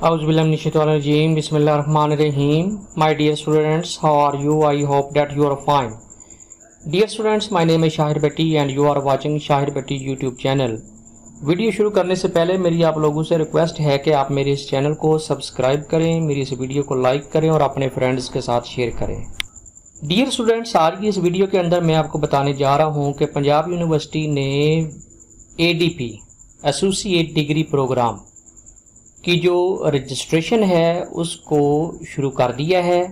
Auzubillahiminash-shaytanir-rajeem. Bismillahir-rahmanir-rahim. My dear students, how are you? I hope that you are fine. Dear students, my name is Shahir Bhatti and you are watching Shahir Bhatti YouTube channel. Video शुरू करने से पहले मेरी आप लोगों से request है कि आप मेरे इस चैनल को सब्सक्राइब करें, मेरी इस वीडियो को लाइक करें और अपने फ्रेंड्स के साथ शेयर करें। डियर स्टूडेंट्स, आज की इस वीडियो के अंदर मैं आपको बताने जा रहा हूं कि पंजाब यूनिवर्सिटी ने ADP एसोसिएट डिग्री प्रोग्राम की जो रजिस्ट्रेशन है उसको शुरू कर दिया है।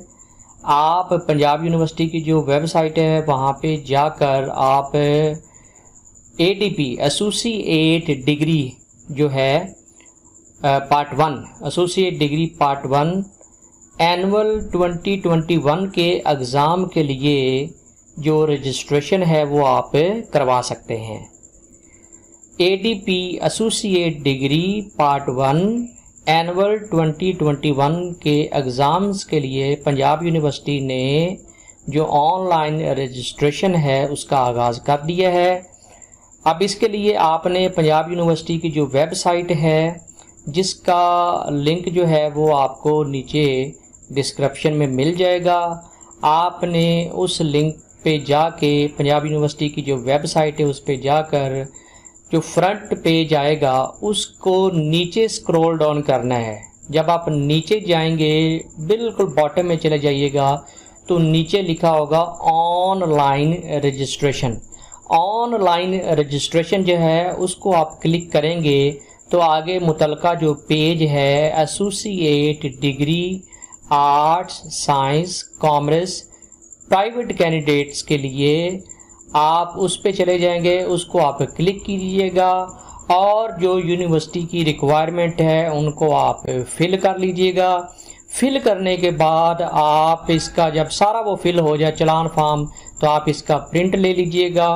आप पंजाब यूनिवर्सिटी की जो वेबसाइट है वहाँ पे जाकर आप ADP एसोसिएट डिग्री जो है part 1 associate degree part 1 annual 2021 के एग्ज़ाम के लिए जो रजिस्ट्रेशन है वो आप करवा सकते हैं। ADP associate degree part 1 annual 2021 के एग्ज़ाम्स के लिए पंजाब यूनिवर्सिटी ने जो ऑनलाइन रजिस्ट्रेशन है उसका आगाज़ कर दिया है। अब इसके लिए आपने पंजाब यूनिवर्सिटी की जो वेबसाइट है जिसका लिंक जो है वो आपको नीचे डिस्क्रिप्शन में मिल जाएगा, आपने उस लिंक पे जाके पंजाब यूनिवर्सिटी की जो वेबसाइट है उस पे जाकर जो फ्रंट पेज आएगा उसको नीचे स्क्रॉल डाउन करना है। जब आप नीचे जाएंगे बिल्कुल बॉटम में चले जाइएगा तो नीचे लिखा होगा ऑनलाइन रजिस्ट्रेशन। ऑनलाइन रजिस्ट्रेशन जो है उसको आप क्लिक करेंगे तो आगे मुतलका जो पेज है associate degree arts science commerce private candidates के लिए आप उस पे चले जाएंगे, उसको आप क्लिक कीजिएगा और जो यूनिवर्सिटी की रिक्वायरमेंट है उनको आप फिल कर लीजिएगा। फिल करने के बाद आप इसका जब सारा वो फिल हो जाए चलान फॉर्म तो आप इसका प्रिंट ले लीजिएगा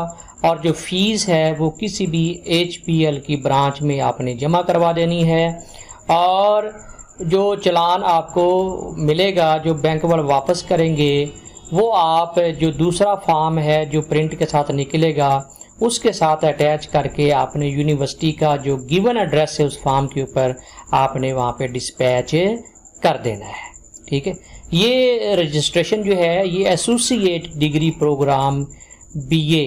और जो फीस है वो किसी भी HPL की ब्रांच में आपने जमा करवा देनी है और जो चलान आपको मिलेगा जो बैंक वाले वापस करेंगे वो आप जो दूसरा फॉर्म है जो प्रिंट के साथ निकलेगा उसके साथ अटैच करके आपने यूनिवर्सिटी का जो गिवन एड्रेस है उस फॉर्म के ऊपर आपने वहाँ पे डिस्पैच कर देना है। ठीक है, ये रजिस्ट्रेशन जो है ये एसोसिएट डिग्री प्रोग्राम BA,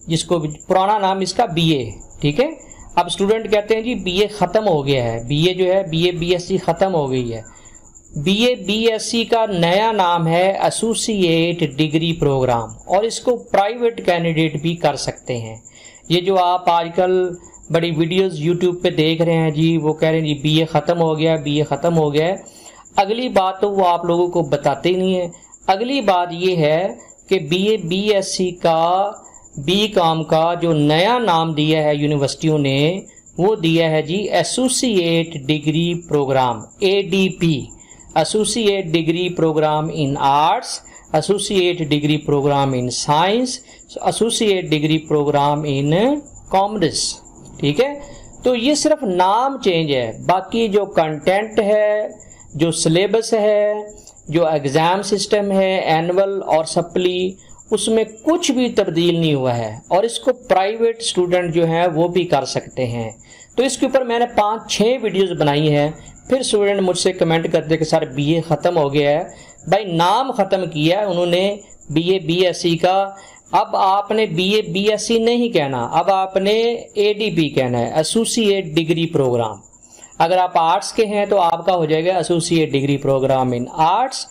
जिसको पुराना नाम इसका BA। ठीक है, अब स्टूडेंट कहते हैं जी BA ख़त्म हो गया है, BA जो है BA BSc ख़त्म हो गई है। BA BSc का नया नाम है एसोसिएट डिग्री प्रोग्राम और इसको प्राइवेट कैंडिडेट भी कर सकते हैं। ये जो आप आजकल बड़ी वीडियोस YouTube पे देख रहे हैं जी वो कह रहे हैं जी BA ख़त्म हो गया, BA ख़त्म हो गया। अगली बात तो वो आप लोगों को बताते ही नहीं है। अगली बात ये है कि BA BSc का BCom का जो नया नाम दिया है यूनिवर्सिटियों ने वो दिया है जी associate degree program ADP associate degree programme in arts, associate degree programme in science, associate degree programme in commerce. ठीक है, तो ये सिर्फ नाम चेंज है, बाकी जो कंटेंट है, जो सिलेबस है, जो एग्ज़ाम सिस्टम है एनुअल और सप्ली, उसमें कुछ भी तब्दील नहीं हुआ है और इसको प्राइवेट स्टूडेंट जो हैं वो भी कर सकते हैं। तो इसके ऊपर मैंने 5-6 वीडियोस बनाई है। फिर स्टूडेंट मुझसे कमेंट करते कि सर BA ख़त्म हो गया है। भाई नाम ख़त्म किया है उन्होंने BA BSc का, अब आपने BA BSc नहीं कहना, अब आपने ADP कहना है एसोसिएट डिग्री प्रोग्राम। अगर आप आर्ट्स के हैं तो आपका हो जाएगा associate degree programme in arts,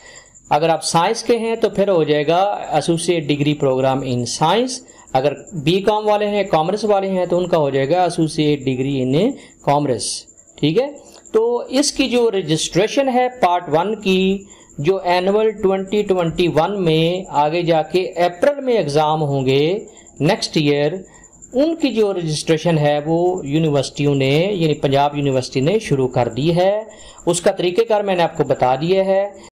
अगर आप साइंस के हैं तो फिर हो जाएगा associate degree programme in science, अगर BCom वाले हैं कॉमर्स वाले हैं तो उनका हो जाएगा एसोसिएट डिग्री इन कॉमर्स। ठीक है, तो इसकी जो रजिस्ट्रेशन है पार्ट 1 की जो एनुअल 2021 में आगे जाके अप्रैल में एग्ज़ाम होंगे नेक्स्ट ईयर, उनकी जो रजिस्ट्रेशन है वो यूनिवर्सिटियों ने यानी पंजाब यूनिवर्सिटी ने शुरू कर दी है। उसका तरीक़ेकार मैंने आपको बता दिया है।